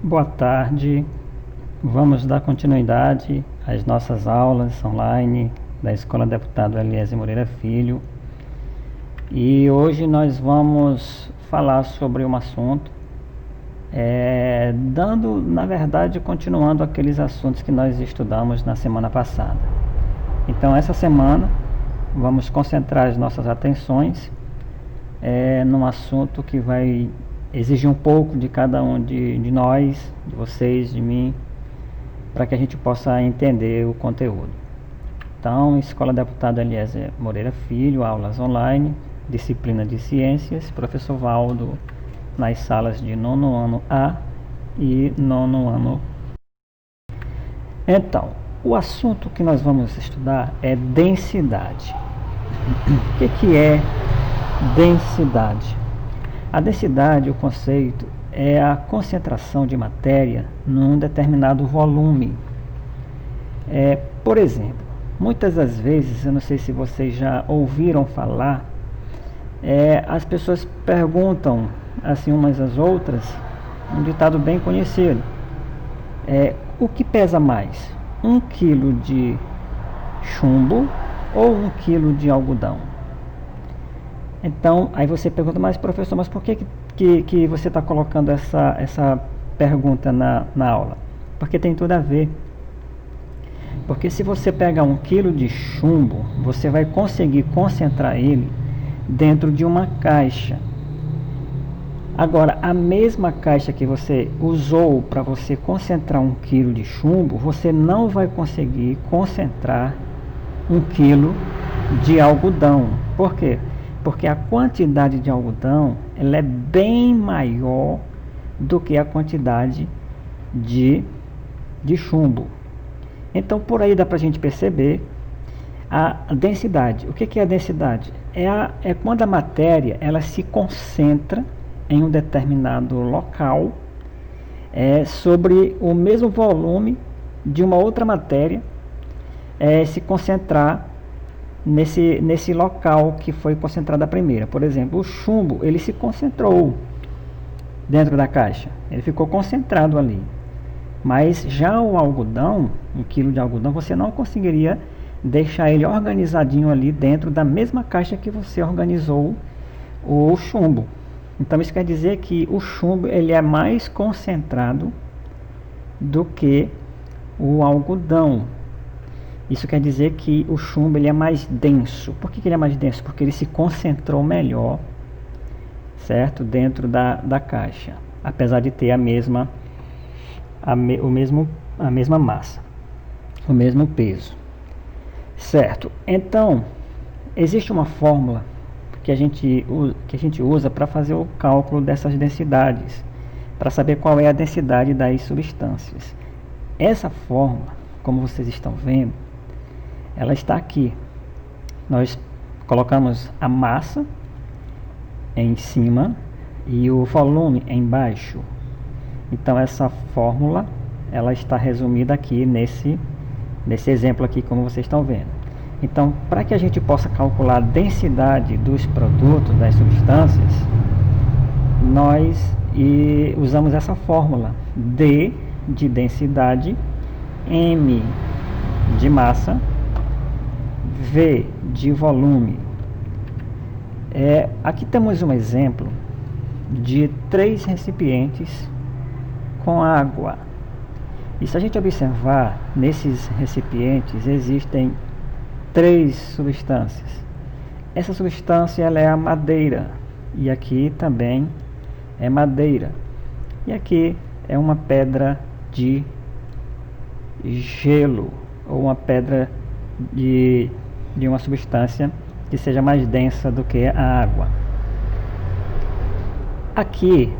Boa tarde, vamos dar continuidade às nossas aulas online da Escola Deputado Eliezer Moreira Filho. E hoje nós vamos falar sobre um assunto, na verdade, continuando aqueles assuntos que nós estudamos na semana passada. Então, essa semana, vamos concentrar as nossas atenções num assunto que vai exigir um pouco de cada um de nós, de vocês, de mim, para que a gente possa entender o conteúdo. Então, Escola Deputado Eliezer Moreira Filho, aulas online, disciplina de ciências, professor Valdo, nas salas de 9º ano A e 9º ano. Então, o assunto que nós vamos estudar é densidade. O que é densidade? A densidade, o conceito, é a concentração de matéria num determinado volume. Por exemplo, muitas das vezes, eu não sei se vocês já ouviram falar, as pessoas perguntam assim umas às outras, um ditado bem conhecido, o que pesa mais, 1 quilo de chumbo ou 1 quilo de algodão? Então, aí você pergunta, mas professor, mas por que você está colocando essa pergunta na aula? Porque tem tudo a ver. Porque se você pegar 1 quilo de chumbo, você vai conseguir concentrar ele dentro de uma caixa. Agora, a mesma caixa que você usou para você concentrar 1 quilo de chumbo, você não vai conseguir concentrar 1 quilo de algodão. Por quê? Porque a quantidade de algodão ela é bem maior do que a quantidade de chumbo. Então, por aí dá para a gente perceber a densidade. O que é a densidade? É quando a matéria ela se concentra em um determinado local sobre o mesmo volume de uma outra matéria se concentrar nesse local que foi concentrada a primeira. Por exemplo, o chumbo ele se concentrou dentro da caixa, ele ficou concentrado ali. Mas já o algodão, 1 quilo de algodão, você não conseguiria deixar ele organizadinho ali dentro da mesma caixa que você organizou o chumbo. Então isso quer dizer que o chumbo ele é mais concentrado do que o algodão. Isso quer dizer que o chumbo ele é mais denso. Por que ele é mais denso? Porque ele se concentrou melhor, certo? Dentro da caixa, apesar de ter a mesma massa, o mesmo peso, certo? Então, existe uma fórmula que a gente usa para fazer o cálculo dessas densidades, para saber qual é a densidade das substâncias. Essa fórmula, como vocês estão vendo, ela está aqui. Nós colocamos a massa em cima e o volume embaixo. Então essa fórmula ela está resumida aqui nesse exemplo aqui, como vocês estão vendo. Então, para que a gente possa calcular a densidade dos produtos, das substâncias, nós usamos essa fórmula: D de densidade, M de massa, V de volume. Aqui temos um exemplo de 3 recipientes com água. E se a gente observar, nesses recipientes existem 3 substâncias. Essa substância ela é a madeira, e aqui também é madeira, e aqui é uma pedra de gelo, ou uma pedra de uma substância que seja mais densa do que a água. Aqui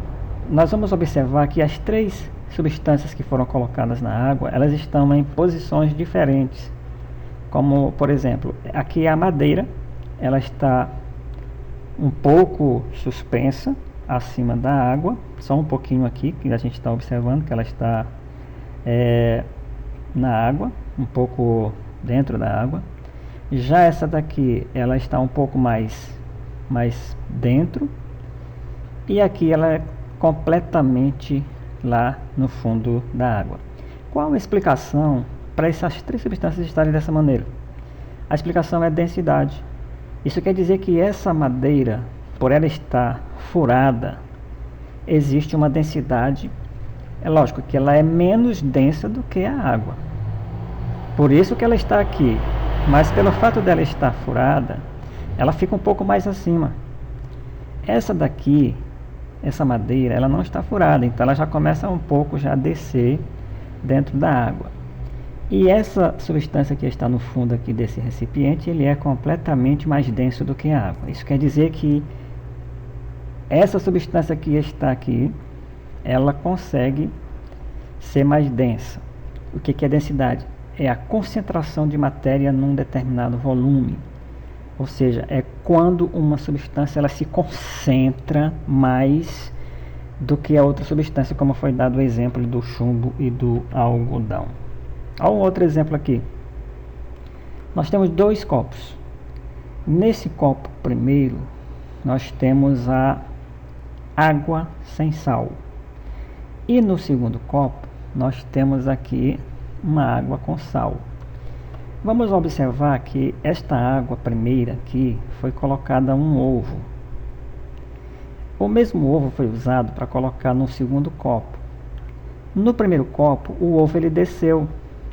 nós vamos observar que as 3 substâncias que foram colocadas na água, elas estão em posições diferentes. Como, por exemplo, aqui a madeira, ela está um pouco suspensa acima da água, só um pouquinho aqui, que a gente está observando que ela está na água, um pouco dentro da água. Já essa daqui, ela está um pouco mais dentro, e aqui ela é completamente lá no fundo da água. Qual a explicação para essas três substâncias estarem dessa maneira? A explicação é densidade. Isso quer dizer que essa madeira, por ela estar furada, existe uma densidade. É lógico que ela é menos densa do que a água. Por isso que ela está aqui. Mas pelo fato dela estar furada, ela fica um pouco mais acima. Essa daqui, essa madeira, ela não está furada, então ela já começa um pouco já a descer dentro da água. E essa substância que está no fundo aqui desse recipiente, ele é completamente mais denso do que a água. Isso quer dizer que essa substância que está aqui, ela consegue ser mais densa. O que é densidade? É a concentração de matéria num determinado volume. Ou seja, é quando uma substância ela se concentra mais do que a outra substância, como foi dado o exemplo do chumbo e do algodão. Olha um outro exemplo aqui. Nós temos dois copos. Nesse copo primeiro, nós temos a água sem sal. E no segundo copo, nós temos aqui uma água com sal. Vamos observar que esta água primeira aqui foi colocada um ovo. O mesmo ovo foi usado para colocar no segundo copo. No primeiro copo, o ovo ele desceu,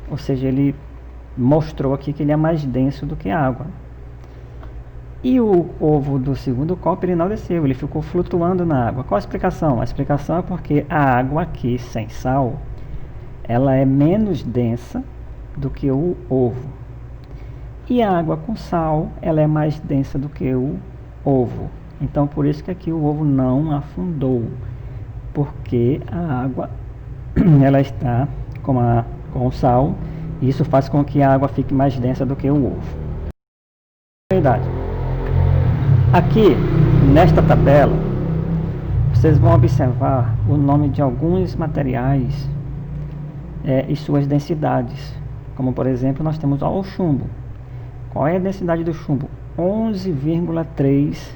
ou seja, ele mostrou aqui que ele é mais denso do que a água. E o ovo do segundo copo ele não desceu, ele ficou flutuando na água. Qual a explicação? A explicação é porque a água aqui sem sal, ela é menos densa do que o ovo. E a água com sal, ela é mais densa do que o ovo. Então, por isso que aqui o ovo não afundou. Porque a água, ela está com o sal. E isso faz com que a água fique mais densa do que o ovo. Verdade. Aqui, nesta tabela, vocês vão observar o nome de alguns materiais e suas densidades. Como, por exemplo, nós temos o chumbo. Qual é a densidade do chumbo? 11,3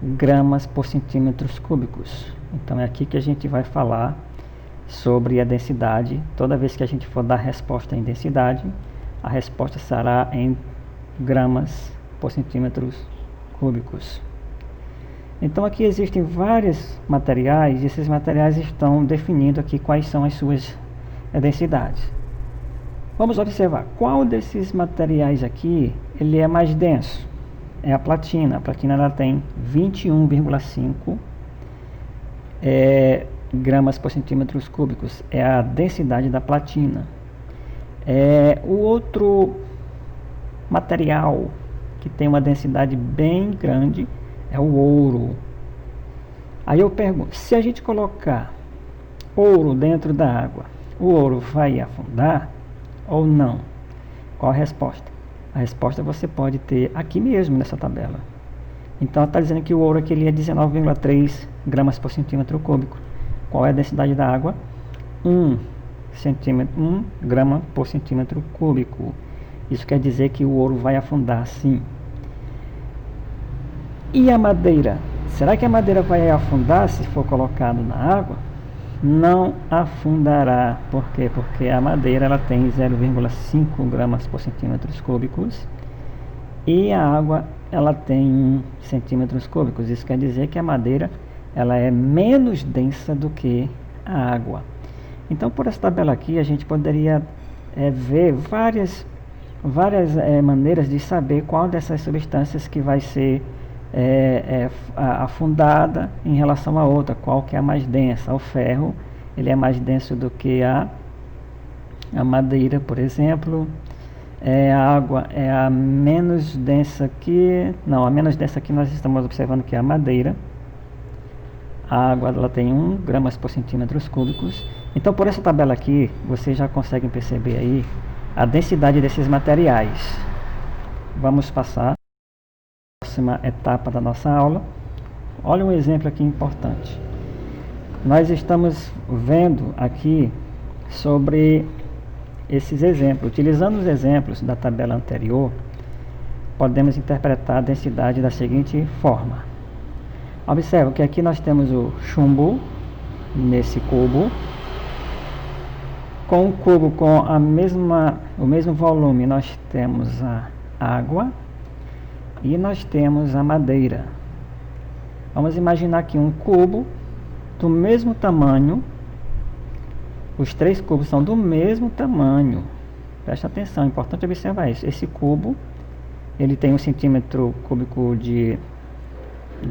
gramas por centímetros cúbicos. Então é aqui que a gente vai falar sobre a densidade. Toda vez que a gente for dar resposta em densidade, a resposta será em gramas por centímetros cúbicos. Então aqui existem vários materiais e esses materiais estão definindo aqui quais são as suas densidades. Vamos observar qual desses materiais aqui ele é mais denso. É a platina. A platina ela tem 21,5 gramas por centímetros cúbicos. É a densidade da platina. O outro material que tem uma densidade bem grande é o ouro. Aí eu pergunto, se a gente colocar ouro dentro da água, o ouro vai afundar ou não? Qual a resposta? A resposta você pode ter aqui mesmo nessa tabela. Então está dizendo que o ouro aqui ele é 19,3 gramas por centímetro cúbico. Qual é a densidade da água? 1 grama por centímetro cúbico. Isso quer dizer que o ouro vai afundar sim. E a madeira? Será que a madeira vai afundar se for colocado na água? Não afundará. Por quê? Porque a madeira ela tem 0,5 gramas por centímetros cúbicos e a água ela tem 1 centímetros cúbicos. Isso quer dizer que a madeira ela é menos densa do que a água. Então, por essa tabela aqui, a gente poderia ver várias maneiras de saber qual dessas substâncias que vai ser afundada em relação à outra, qual que é a mais densa. O ferro ele é mais denso do que a madeira, por exemplo. A água é a menos densa aqui, não, a menos densa aqui nós estamos observando que é a madeira. A água ela tem 1 gramas por centímetros cúbicos. Então, por essa tabela aqui, vocês já conseguem perceber aí a densidade desses materiais. Vamos passar próxima etapa da nossa aula. Olha um exemplo aqui importante. Nós estamos vendo aqui sobre esses exemplos. Utilizando os exemplos da tabela anterior, podemos interpretar a densidade da seguinte forma. Observe que aqui nós temos o chumbo nesse cubo. Com o cubo com o mesmo volume, nós temos a água e nós temos a madeira. Vamos imaginar aqui um cubo do mesmo tamanho. Os três cubos são do mesmo tamanho. Presta atenção, é importante observar isso. Esse cubo, ele tem 1 centímetro cúbico de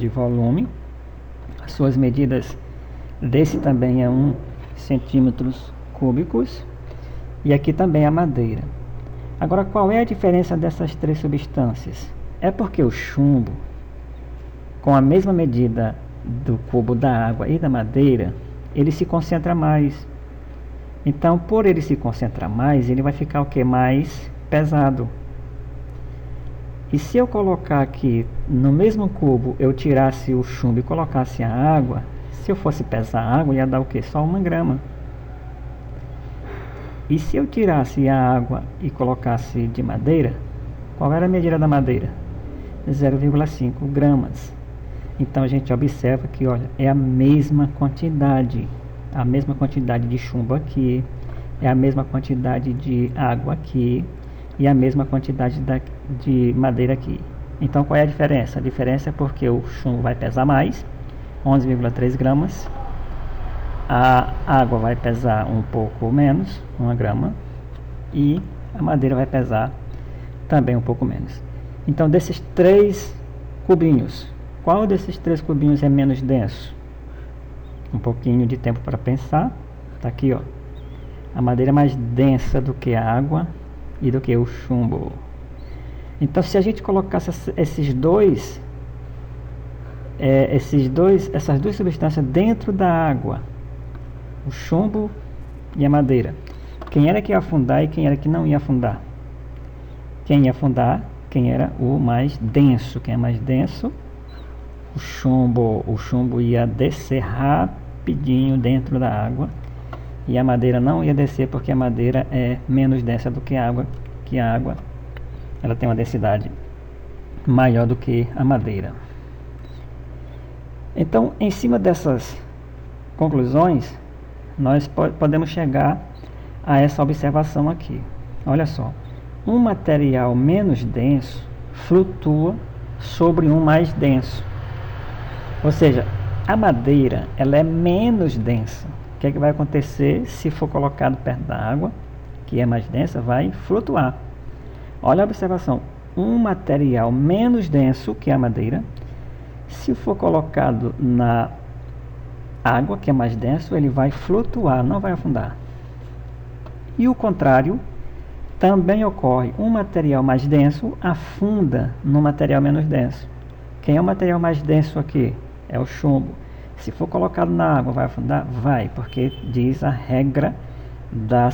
volume. As suas medidas desse também é 1 centímetros cúbicos. E aqui também a madeira. Agora, qual é a diferença dessas três substâncias? É porque o chumbo, com a mesma medida do cubo da água e da madeira, ele se concentra mais. Então, por ele se concentrar mais, ele vai ficar o que? Mais pesado. E se eu colocar aqui no mesmo cubo, eu tirasse o chumbo e colocasse a água, se eu fosse pesar a água, ia dar o que? Só 1 grama. E se eu tirasse a água e colocasse de madeira, qual era a medida da madeira? 0,5 gramas. Então a gente observa que, olha, é a mesma quantidade de chumbo aqui, é a mesma quantidade de água aqui e a mesma quantidade de madeira aqui. Então qual é a diferença? A diferença é porque o chumbo vai pesar mais, 11,3 gramas, a água vai pesar um pouco menos, 1 grama, e a madeira vai pesar também um pouco menos. Então, desses 3 cubinhos, qual desses 3 cubinhos é menos denso? Um pouquinho de tempo para pensar. Tá aqui, ó. A madeira é mais densa do que a água e do que o chumbo. Então, se a gente colocasse essas duas substâncias dentro da água, o chumbo e a madeira, quem era que ia afundar e quem era que não ia afundar? Quem ia afundar? Quem era o mais denso. Quem é mais denso? O chumbo ia descer rapidinho dentro da água e a madeira não ia descer, porque a madeira é menos densa do que a água, ela tem uma densidade maior do que a madeira. Então, em cima dessas conclusões, nós podemos chegar a essa observação aqui. Olha só, um material menos denso flutua sobre um mais denso. Ou seja, a madeira, ela é menos densa. O que é que vai acontecer se for colocado perto da água, que é mais densa? Vai flutuar. Olha a observação, um material menos denso que a madeira, se for colocado na água, que é mais denso, ele vai flutuar, não vai afundar. E o contrário também ocorre. Um material mais denso afunda no material menos denso. Quem é o material mais denso aqui? É o chumbo. Se for colocado na água, vai afundar? Vai, porque diz a regra da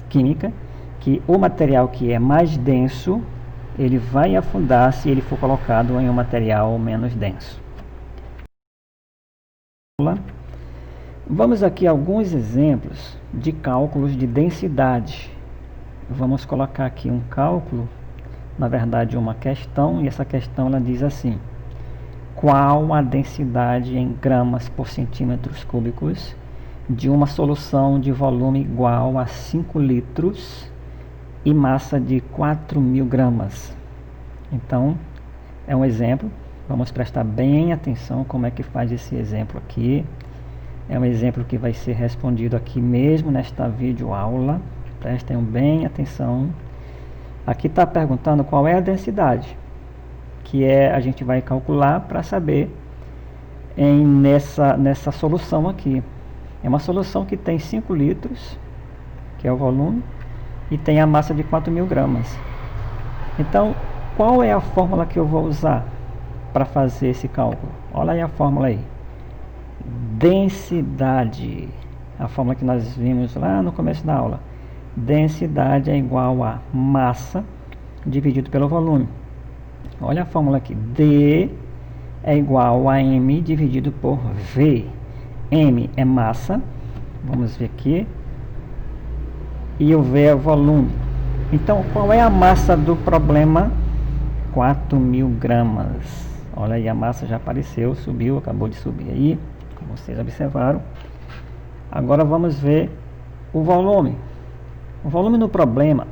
química que o material que é mais denso, ele vai afundar se ele for colocado em um material menos denso. Vamos aqui a alguns exemplos de cálculos de densidade. Vamos colocar aqui um cálculo, na verdade uma questão, e essa questão ela diz assim: qual a densidade em gramas por centímetros cúbicos de uma solução de volume igual a 5 litros e massa de 4.000 gramas? Então, é um exemplo, vamos prestar bem atenção como é que faz esse exemplo aqui. É um exemplo que vai ser respondido aqui mesmo nesta videoaula. Prestem bem atenção. Aqui está perguntando qual é a densidade, que a gente vai calcular para saber nessa solução aqui. É uma solução que tem 5 litros, que é o volume, e tem a massa de 4.000 gramas. Então, qual é a fórmula que eu vou usar para fazer esse cálculo? Olha aí a fórmula aí. Densidade, a fórmula que nós vimos lá no começo da aula. Densidade é igual a massa dividido pelo volume. Olha a fórmula aqui. D é igual a M dividido por V. M é massa, vamos ver aqui, e o V é o volume. Então, qual é a massa do problema? 4.000 gramas. Olha aí, a massa já apareceu, subiu, acabou de subir aí, como vocês observaram. Agora vamos ver o volume. O volume no problema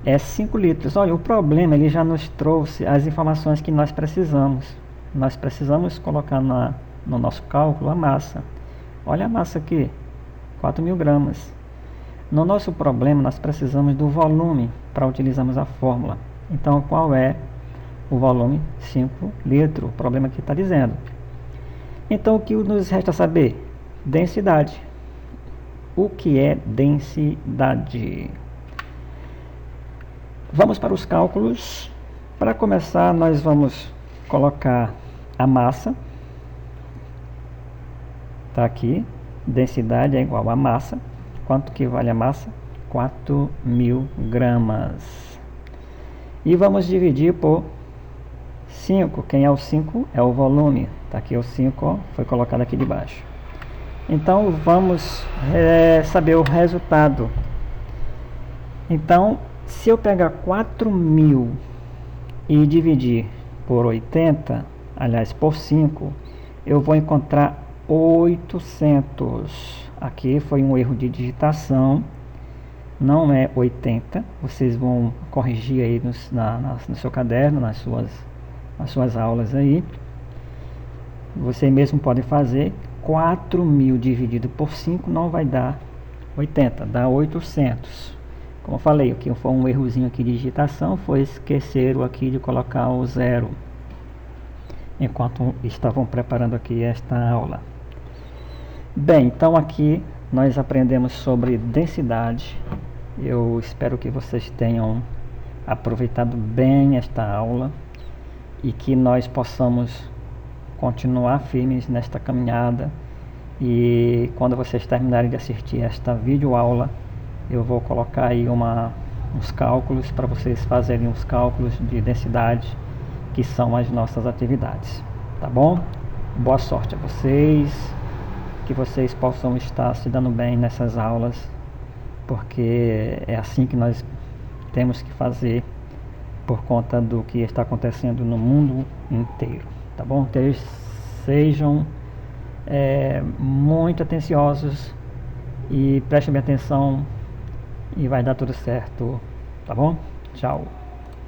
é 5 litros. Olha, o problema ele já nos trouxe as informações que nós precisamos. Nós precisamos colocar no nosso cálculo a massa. Olha a massa aqui, 4.000 gramas. No nosso problema nós precisamos do volume para utilizarmos a fórmula. Então qual é o volume? 5 litros. O problema aqui está dizendo. Então o que nos resta saber? Densidade. O que é densidade? Vamos para os cálculos. Para começar, nós vamos colocar a massa. Está aqui. Densidade é igual a massa. Quanto que vale a massa? 4.000 gramas. E vamos dividir por 5. Quem é o 5? É o volume. Está aqui o 5, ó, foi colocado aqui debaixo. Então vamos saber o resultado. Então, se eu pegar 4.000 e dividir por 80, aliás por 5, eu vou encontrar 800. Aqui foi um erro de digitação, não é 80. Vocês vão corrigir aí no seu caderno, nas suas aulas aí. Você mesmo pode fazer. 4.000 dividido por 5 não vai dar 80, dá 800. Como eu falei, aqui foi um errozinho aqui de digitação, foi esqueceram aqui de colocar o 0 enquanto estavam preparando aqui esta aula. Bem, então aqui nós aprendemos sobre densidade. Eu espero que vocês tenham aproveitado bem esta aula e que nós possamos continuar firmes nesta caminhada. E quando vocês terminarem de assistir esta videoaula, eu vou colocar aí uns cálculos para vocês fazerem os cálculos de densidade, que são as nossas atividades. Tá bom? Boa sorte a vocês, que vocês possam estar se dando bem nessas aulas, porque é assim que nós temos que fazer por conta do que está acontecendo no mundo inteiro. Tá bom? Sejam muito atenciosos e prestem bem atenção e vai dar tudo certo. Tá bom? Tchau.